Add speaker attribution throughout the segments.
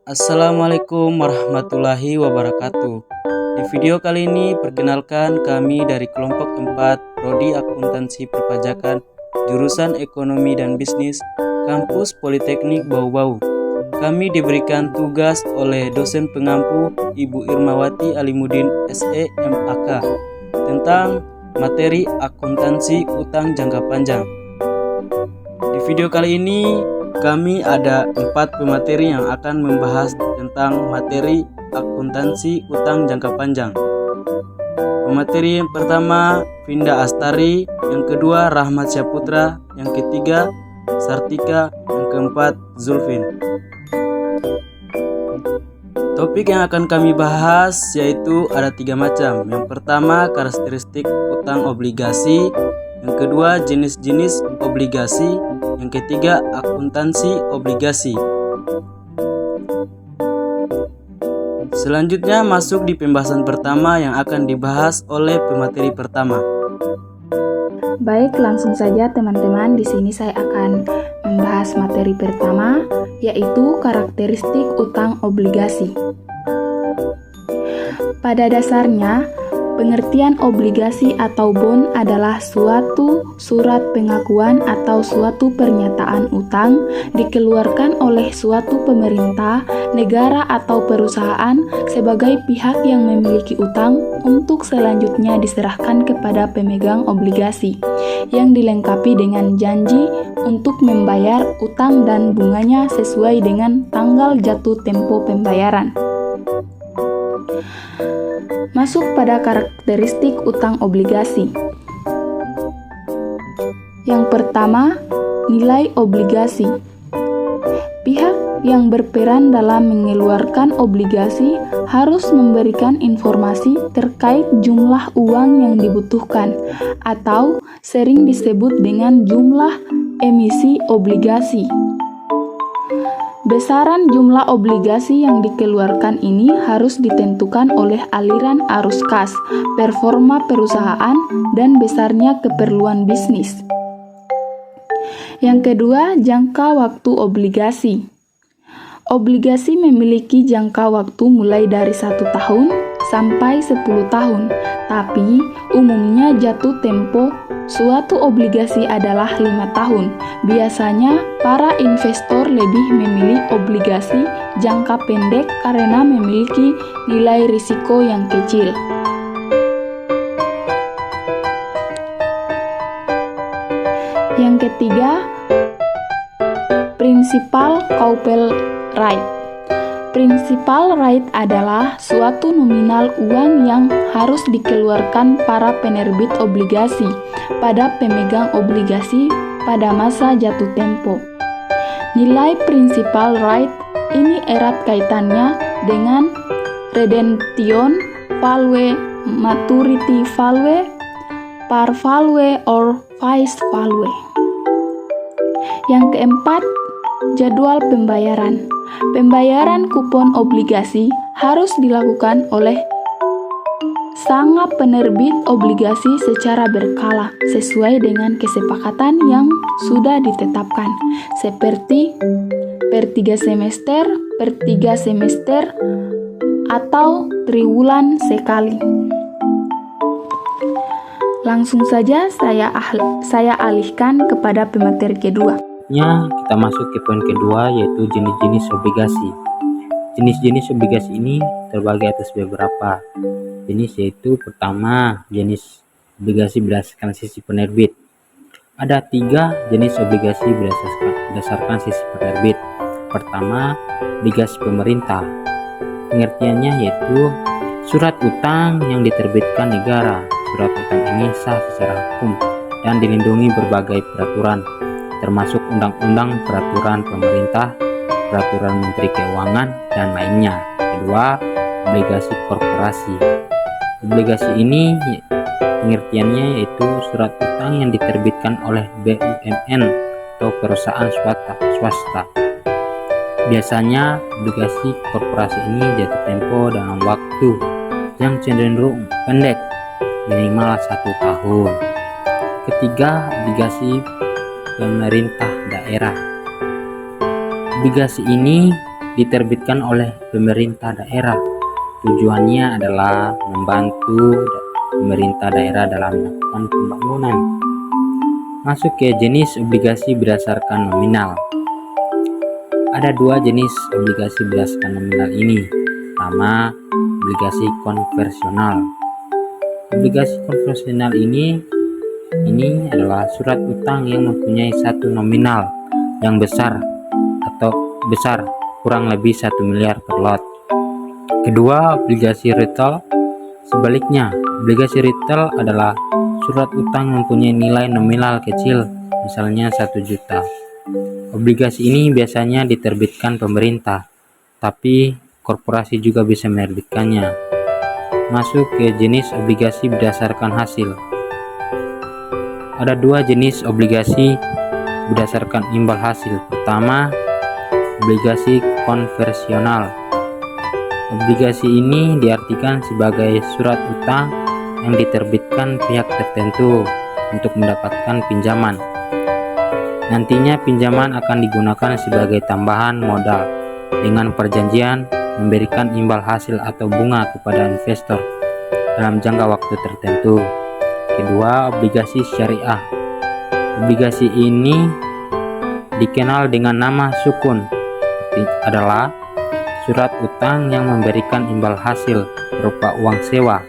Speaker 1: Assalamualaikum warahmatullahi wabarakatuh. Di video kali ini perkenalkan kami dari kelompok 4 Prodi Akuntansi Perpajakan jurusan Ekonomi dan Bisnis Kampus Politeknik Bau-Bau. Kami diberikan tugas oleh dosen pengampu Ibu Irmawati Alimudin SE MAK tentang materi akuntansi utang jangka panjang. Di video kali ini kami ada 4 pemateri yang akan membahas tentang materi akuntansi utang jangka panjang. Pemateri yang pertama Vinda Astari, yang kedua Rahmat Syaputra, yang ketiga Sartika, yang keempat Zulfin. Topik yang akan kami bahas yaitu ada 3 macam. Yang pertama karakteristik utang obligasi, yang kedua jenis-jenis obligasi, yang ketiga akuntansi obligasi. Selanjutnya masuk di pembahasan pertama yang akan dibahas oleh pemateri pertama.
Speaker 2: Baik, langsung saja teman-teman. Di sini saya akan membahas materi pertama, yaitu karakteristik utang obligasi. Pada dasarnya, pengertian obligasi atau bond adalah suatu surat pengakuan atau suatu pernyataan utang dikeluarkan oleh suatu pemerintah, negara atau perusahaan sebagai pihak yang memiliki utang untuk selanjutnya diserahkan kepada pemegang obligasi yang dilengkapi dengan janji untuk membayar utang dan bunganya sesuai dengan tanggal jatuh tempo pembayaran. Masuk pada karakteristik utang obligasi. Yang pertama, nilai obligasi. Pihak yang berperan dalam mengeluarkan obligasi harus memberikan informasi terkait jumlah uang yang dibutuhkan atau sering disebut dengan jumlah emisi obligasi. Besaran jumlah obligasi yang dikeluarkan ini harus ditentukan oleh aliran arus kas, performa perusahaan, dan besarnya keperluan bisnis. Yang kedua, jangka waktu obligasi. Obligasi memiliki jangka waktu mulai dari 1 tahun sampai 10 tahun, tapi umumnya jatuh tempo suatu obligasi adalah 5 tahun. Biasanya para investor lebih memilih obligasi jangka pendek karena memiliki nilai risiko yang kecil. Yang ketiga, prinsipal Coupel Right. Prinsipal right adalah suatu nominal uang yang harus dikeluarkan para penerbit obligasi pada pemegang obligasi pada masa jatuh tempo. Nilai prinsipal right ini erat kaitannya dengan redemption value, maturity value, par value, or face value. Yang keempat, jadwal pembayaran. Pembayaran kupon obligasi harus dilakukan oleh sang penerbit obligasi secara berkala sesuai dengan kesepakatan yang sudah ditetapkan, seperti per 3 semester, per 3 semester, atau triwulan sekali. Langsung saja saya alihkan kepada pemateri kedua.
Speaker 3: Kita masuk ke poin kedua, yaitu jenis-jenis obligasi. Jenis-jenis obligasi ini terbagi atas beberapa jenis, yaitu pertama jenis obligasi berdasarkan sisi penerbit. Ada 3 jenis obligasi berdasarkan sisi penerbit. Pertama, obligasi pemerintah. Pengertiannya yaitu surat utang yang diterbitkan negara. Surat utang ini sah secara hukum dan dilindungi berbagai peraturan, termasuk undang-undang, peraturan pemerintah, peraturan Menteri Keuangan, dan lainnya. Kedua, obligasi korporasi. Obligasi ini pengertiannya yaitu surat utang yang diterbitkan oleh BUMN atau perusahaan swasta. Biasanya obligasi korporasi ini jatuh tempo dalam waktu yang cenderung pendek, minimal 1 tahun. Ketiga, obligasi pemerintah daerah. Obligasi ini diterbitkan oleh pemerintah daerah. Tujuannya adalah membantu pemerintah daerah dalam melakukan pembangunan. Masuk ke jenis obligasi berdasarkan nominal. Ada dua jenis obligasi berdasarkan nominal ini. Pertama, obligasi konversional. Obligasi konversional ini adalah surat utang yang mempunyai satu nominal yang besar kurang lebih 1 miliar per lot. Kedua, obligasi retail. Sebaliknya, obligasi retail adalah surat utang yang mempunyai nilai nominal kecil, misalnya 1 juta. Obligasi ini biasanya diterbitkan pemerintah, tapi korporasi juga bisa menerbitkannya. Masuk ke jenis obligasi berdasarkan hasil. Ada dua jenis obligasi berdasarkan imbal hasil. Pertama, obligasi konversional. Obligasi ini diartikan sebagai surat utang yang diterbitkan pihak tertentu untuk mendapatkan pinjaman. Nantinya pinjaman akan digunakan sebagai tambahan modal dengan perjanjian memberikan imbal hasil atau bunga kepada investor dalam jangka waktu tertentu. Kedua, obligasi syariah. Obligasi ini dikenal dengan nama sukun, adalah surat utang yang memberikan imbal hasil berupa uang sewa.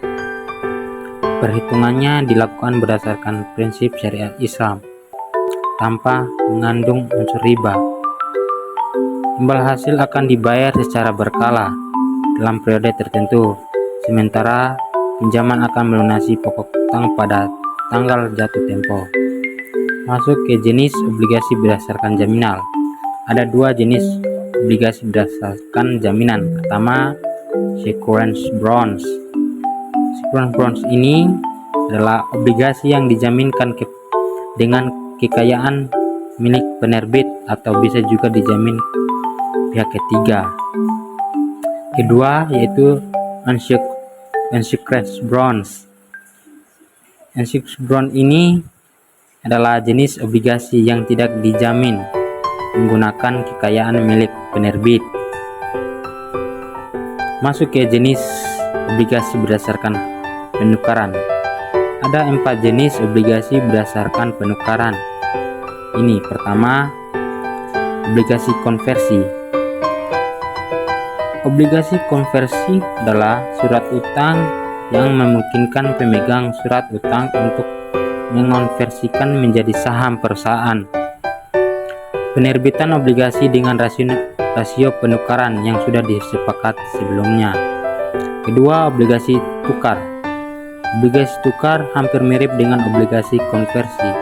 Speaker 3: Perhitungannya dilakukan berdasarkan prinsip syariat Islam tanpa mengandung unsur riba. Imbal hasil akan dibayar secara berkala dalam periode tertentu, sementara pinjaman akan melunasi pokok utang pada tanggal jatuh tempo. Masuk ke jenis obligasi berdasarkan jaminan. Ada dua jenis obligasi berdasarkan jaminan. Pertama, securance bonds. Securance bonds ini adalah obligasi yang dijaminkan dengan kekayaan milik penerbit atau bisa juga dijamin pihak ketiga. Kedua yaitu unsecured bonds. Unsecured bond ini adalah jenis obligasi yang tidak dijamin menggunakan kekayaan milik penerbit. Masuk ke jenis obligasi berdasarkan penukaran. Ada 4 jenis obligasi berdasarkan penukaran. Ini pertama, obligasi konversi. Obligasi konversi adalah surat utang yang memungkinkan pemegang surat utang untuk mengonversikan menjadi saham perusahaan. Penerbitan obligasi dengan rasio penukaran yang sudah disepakati sebelumnya. Kedua, obligasi tukar. Obligasi tukar hampir mirip dengan obligasi konversi.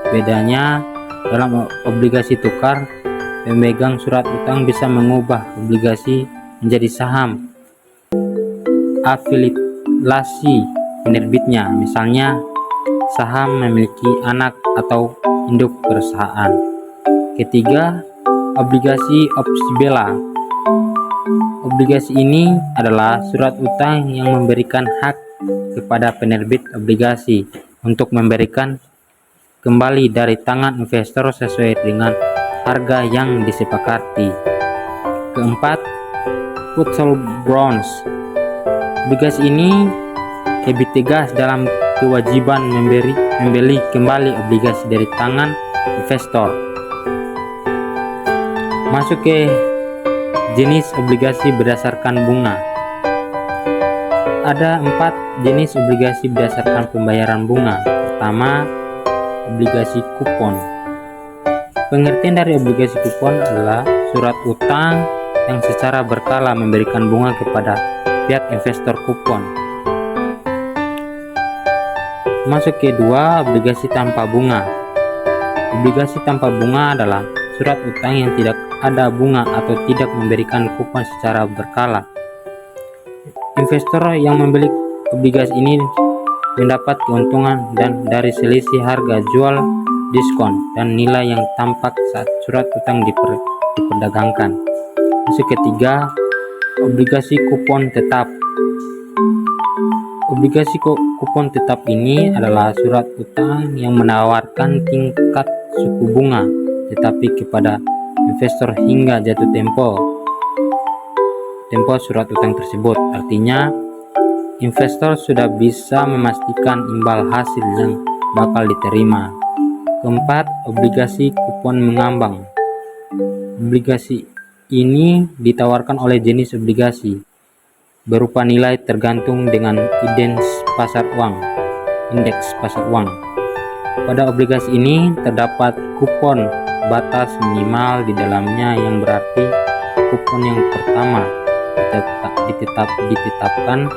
Speaker 3: Bedanya, dalam obligasi tukar, pemegang surat utang bisa mengubah obligasi menjadi saham afiliasi penerbitnya, misalnya saham memiliki anak atau induk perusahaan. Ketiga, obligasi opsi bela. Obligasi ini adalah surat utang yang memberikan hak kepada penerbit obligasi untuk memberikan kembali dari tangan investor sesuai dengan harga yang disepakati. Keempat, put sell bonds. Obligasi ini lebih tegas dalam kewajiban membeli kembali obligasi dari tangan investor. Masuk ke jenis obligasi berdasarkan bunga. Ada 4 jenis obligasi berdasarkan pembayaran bunga. Pertama, obligasi kupon. Pengertian dari obligasi kupon adalah surat utang yang secara berkala memberikan bunga kepada pihak investor kupon. Masuk ke 2, obligasi tanpa bunga. Obligasi tanpa bunga adalah surat utang yang tidak ada bunga atau tidak memberikan kupon secara berkala. Investor yang membeli obligasi ini mendapat keuntungan dan dari selisih harga jual, diskon, dan nilai yang tampak saat surat utang diperdagangkan. Masuk ketiga, obligasi kupon tetap. Obligasi kupon tetap ini adalah surat utang yang menawarkan tingkat suku bunga tetapi kepada investor hingga jatuh tempo. tempo surat utang tersebut. Artinya, investor sudah bisa memastikan imbal hasil yang bakal diterima. Keempat, obligasi kupon mengambang. Obligasi ini ditawarkan oleh jenis obligasi berupa nilai tergantung dengan indeks pasar uang. Pada obligasi ini terdapat kupon batas minimal di dalamnya, yang berarti kupon yang pertama ditetapkan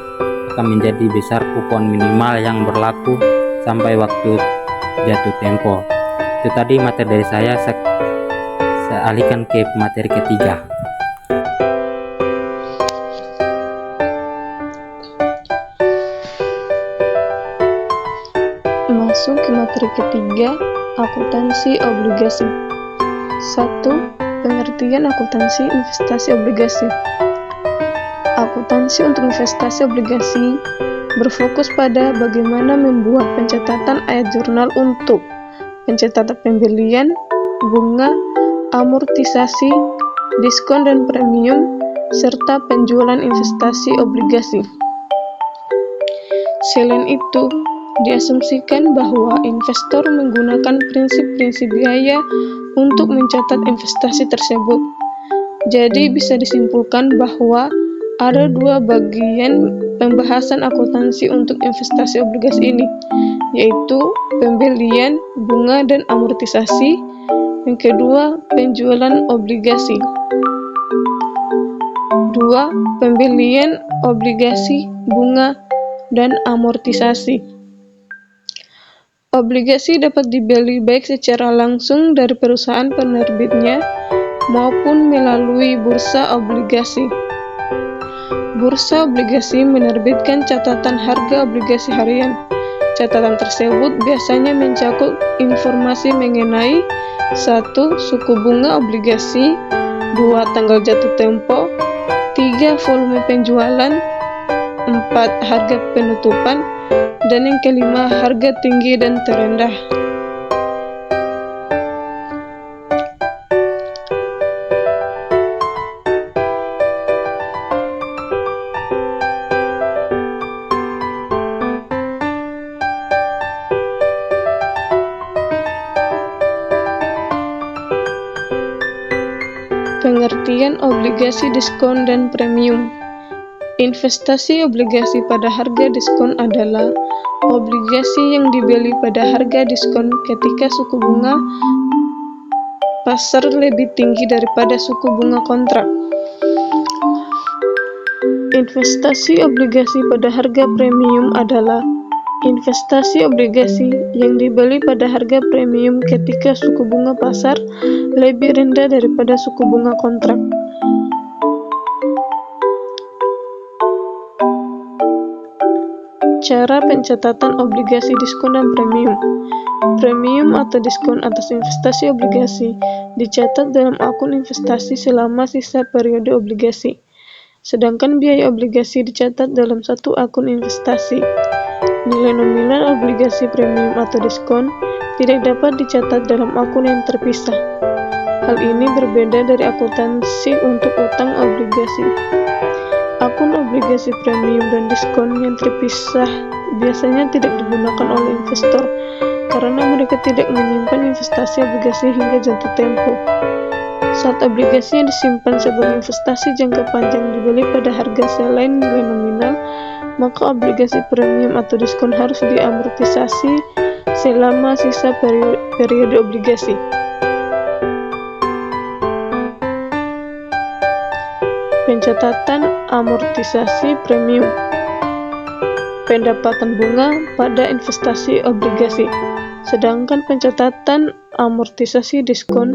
Speaker 3: akan menjadi besar kupon minimal yang berlaku sampai waktu jatuh tempo. Itu tadi materi dari saya alihkan ke materi ketiga.
Speaker 4: Masuk ke materi ketiga, akuntansi obligasi. 1. Pengertian akuntansi investasi obligasi. Akuntansi untuk investasi obligasi berfokus pada bagaimana membuat pencatatan ayat jurnal untuk pencatatan pembelian, bunga, amortisasi, diskon dan premium, serta penjualan investasi obligasi. Selain itu, diasumsikan bahwa investor menggunakan prinsip-prinsip biaya untuk mencatat investasi tersebut. Jadi bisa disimpulkan bahwa ada dua bagian pembahasan akuntansi untuk investasi obligasi ini, yaitu pembelian, bunga, dan amortisasi. Yang kedua, penjualan obligasi. 2. Pembelian obligasi, bunga, dan amortisasi. Obligasi dapat dibeli baik secara langsung dari perusahaan penerbitnya maupun melalui bursa obligasi. Bursa obligasi menerbitkan catatan harga obligasi harian. Catatan tersebut biasanya mencakup informasi mengenai 1. Suku bunga obligasi, 2. Tanggal jatuh tempo, 3. Volume penjualan, 4. Harga penutupan, dan yang kelima, harga tinggi dan terendah. Pengertian obligasi diskon dan premium. Investasi obligasi pada harga diskon adalah obligasi yang dibeli pada harga diskon ketika suku bunga pasar lebih tinggi daripada suku bunga kontrak. Investasi obligasi pada harga premium adalah investasi obligasi yang dibeli pada harga premium ketika suku bunga pasar lebih rendah daripada suku bunga kontrak. Cara pencatatan obligasi diskon dan premium. Premium atau diskon atas investasi obligasi dicatat dalam akun investasi selama sisa periode obligasi, sedangkan biaya obligasi dicatat dalam satu akun investasi. Nilai nominal obligasi premium atau diskon tidak dapat dicatat dalam akun yang terpisah. Hal ini berbeda dari akuntansi untuk utang obligasi. Akun obligasi premium dan diskon yang terpisah biasanya tidak digunakan oleh investor karena mereka tidak menyimpan investasi obligasi hingga jatuh tempo. Saat obligasi yang disimpan sebagai investasi jangka panjang dibeli pada harga selain nilai nominal, maka obligasi premium atau diskon harus diamortisasi selama sisa periode obligasi. Pencatatan amortisasi premium. Pendapatan bunga pada investasi obligasi, sedangkan pencatatan amortisasi diskon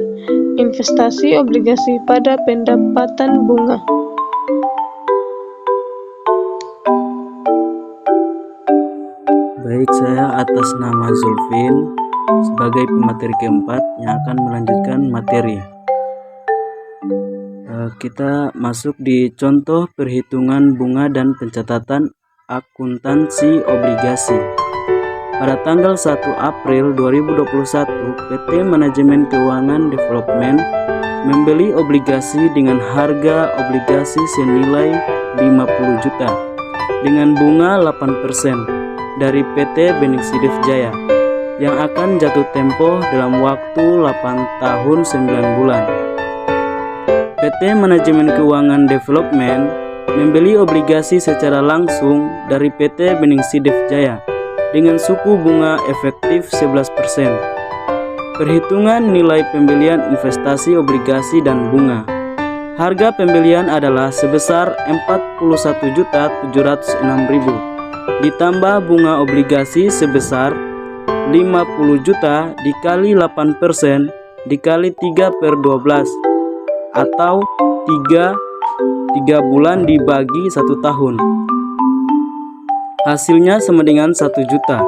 Speaker 4: investasi obligasi pada pendapatan bunga.
Speaker 1: Baik, saya atas nama Zulfin sebagai pemateri keempat yang akan melanjutkan materi. Kita masuk di contoh perhitungan bunga dan pencatatan akuntansi obligasi. Pada tanggal 1 April 2021, PT Manajemen Keuangan Development membeli obligasi dengan harga obligasi senilai 50 juta dengan bunga 8% dari PT Beningsi Jaya yang akan jatuh tempo dalam waktu 8 tahun 9 bulan. PT Manajemen Keuangan Development membeli obligasi secara langsung dari PT Beningsi Jaya dengan suku bunga efektif 11%. Perhitungan nilai pembelian investasi obligasi dan bunga. Harga pembelian adalah sebesar 41.706.000 ditambah bunga obligasi sebesar 50 juta dikali 8% dikali 3/12 atau 3 bulan dibagi 1 tahun. Hasilnya sama dengan 1 juta.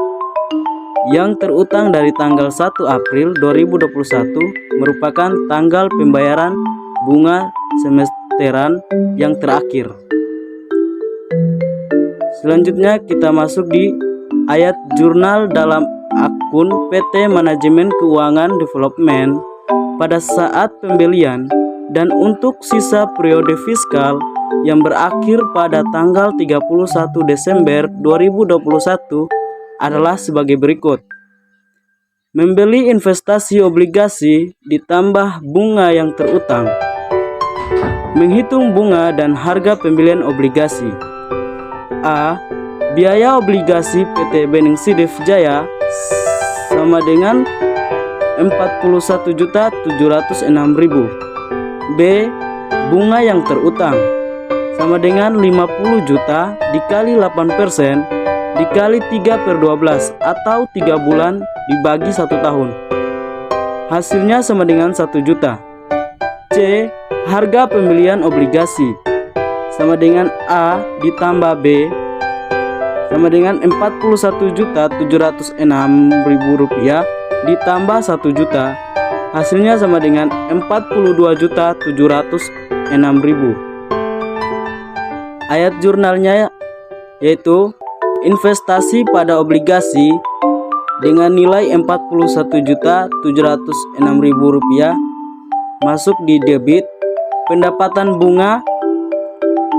Speaker 1: Yang terutang dari tanggal 1 April 2021 merupakan tanggal pembayaran bunga semesteran yang terakhir. Selanjutnya kita masuk di ayat jurnal dalam akun PT Manajemen Keuangan Development pada saat pembelian dan untuk sisa periode fiskal yang berakhir pada tanggal 31 Desember 2021 adalah sebagai berikut. Membeli investasi obligasi ditambah bunga yang terutang. Menghitung bunga dan harga pembelian obligasi. A. Biaya obligasi PT Beningsi Jaya sama dengan 41.706.000. B. Bunga yang terutang sama dengan 50 juta dikali 8% dikali 3/12 atau 3 bulan dibagi 1 tahun. Hasilnya sama dengan 1 juta. C. Harga pembelian obligasi sama dengan A ditambah B sama dengan 41.706.000 rupiah ditambah 1 juta. Hasilnya sama dengan 42.706.000. Ayat jurnalnya yaitu investasi pada obligasi dengan nilai 41.706.000 rupiah masuk di debit. Pendapatan bunga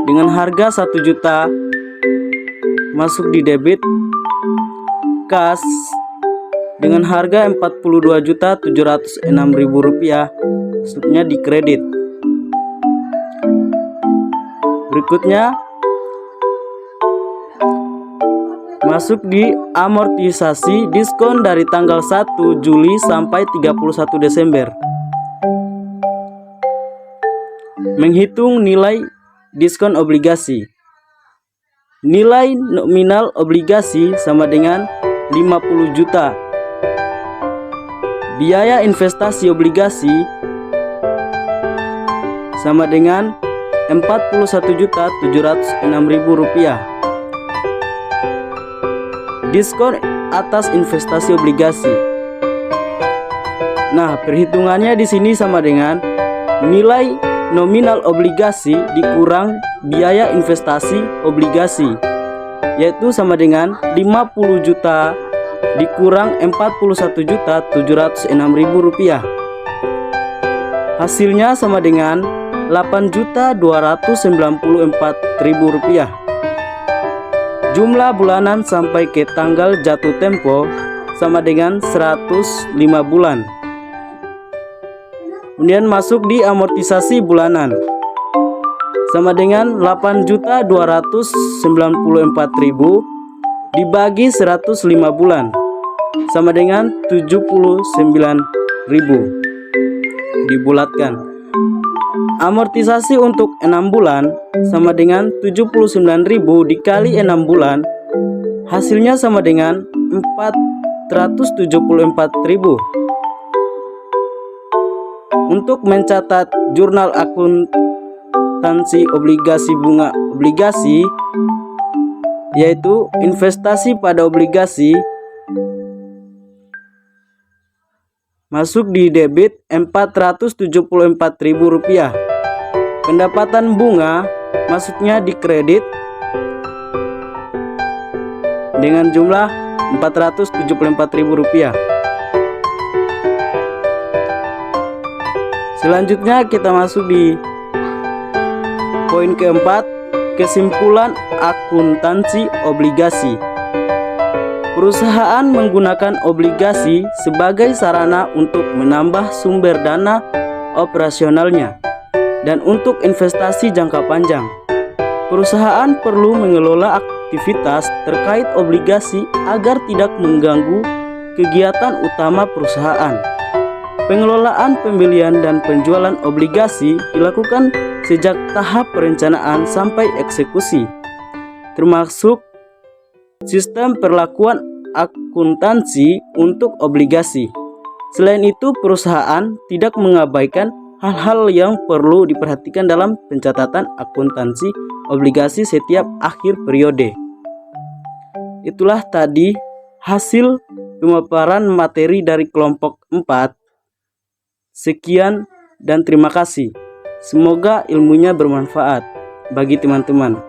Speaker 1: dengan harga 1 juta masuk di debit. Kas dengan harga 42.706.000 rupiah masuknya di kredit. Berikutnya masuk di amortisasi diskon dari tanggal 1 Juli sampai 31 Desember. Menghitung nilai diskon obligasi. Nilai nominal obligasi sama dengan 50 juta. Biaya investasi obligasi sama dengan 41.706.000 rupiah. Diskon atas investasi obligasi. Nah, perhitungannya di sini sama dengan nilai nominal obligasi dikurang biaya investasi obligasi, yaitu sama dengan 50 juta dikurang 41.706.000 rupiah. Hasilnya sama dengan 8.294.000 rupiah. Jumlah bulanan sampai ke tanggal jatuh tempo sama dengan 105 bulan. Kemudian masuk di amortisasi bulanan sama dengan 8.294.000 dibagi 105 bulan sama dengan 79.000 dibulatkan. Amortisasi untuk 6 bulan sama dengan 79.000 dikali 6 bulan, hasilnya sama dengan 474.000. Untuk mencatat jurnal akuntansi obligasi bunga obligasi, yaitu investasi pada obligasi, masuk di debit 474.000 rupiah. Pendapatan bunga masuknya di kredit dengan jumlah 474.000 rupiah. Selanjutnya kita masuk di poin keempat, kesimpulan akuntansi obligasi. Perusahaan menggunakan obligasi sebagai sarana untuk menambah sumber dana operasionalnya dan untuk investasi jangka panjang. Perusahaan perlu mengelola aktivitas terkait obligasi agar tidak mengganggu kegiatan utama perusahaan. Pengelolaan pembelian dan penjualan obligasi dilakukan sejak tahap perencanaan sampai eksekusi, termasuk sistem perlakuan akuntansi untuk obligasi. Selain itu, perusahaan tidak mengabaikan hal-hal yang perlu diperhatikan dalam pencatatan akuntansi obligasi setiap akhir periode. Itulah tadi hasil pemaparan materi dari kelompok 4. Sekian dan terima kasih. Semoga ilmunya bermanfaat bagi teman-teman.